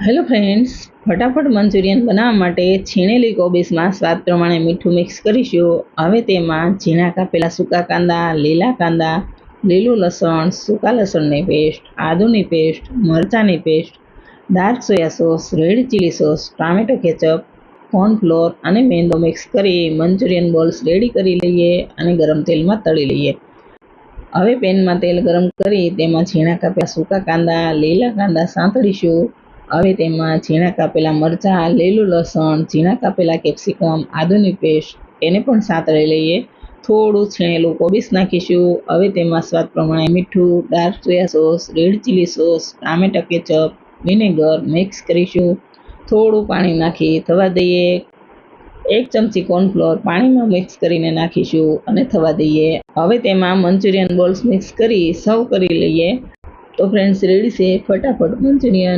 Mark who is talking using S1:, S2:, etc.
S1: Hello friends, ફટાફટ Manchurian બનાવવા માટે છીણેલી કોબીસમાં સ્વાદ પ્રમાણે મીઠું મિક્સ કરીશું. હવે તેમાં ઝીણા કાપેલા સૂકા કાંદા, લીલા કાંદા, લીલું લસણ, સૂકા લસણની પેસ્ટ, આદુની પેસ્ટ, મરચાંની paste, dark soya sauce, red chilli sauce, tomato ketchup, cornflour અને મેંદો મિક્સ કરી મંચુરિયન બોલ્સ રેડી કરી લઈએ અને ગરમ તેલમાં તળી લઈએ. હવે પેનમાં તેલ ગરમ કરી તેમાં ઝીણા કાપેલા સૂકા કાંદા, લીલા કાંદા સાંતળીશું. હવે તેમાં ઝીણા કાપેલા મરચાં, લીલું લસણ, ઝીણા કાપેલા કેપ્સિકમ, આદુની પેસ્ટ એને પણ સાંતળી લઈએ. થોડું છીણેલું કોબીસ નાખીશું. હવે તેમાં સ્વાદ પ્રમાણે મીઠું, dark soya sauce, red chilli sauce, ટામેટા કેચઅપ, વિનેગર મિક્સ કરીશું. થોડું પાણી નાખી થવા દઈએ. 1 ચમચી કોર્નફ્લોર પાણીમાં મિક્સ કરીને નાખીશું અને થવા દઈએ. હવે તેમાં મંચુરિયન બોલ્સ મિક્સ કરી સર્વ કરી લઈએ. તો ફ્રેન્ડ્સ, રેડી છે ફટાફટ મંચુરિયન.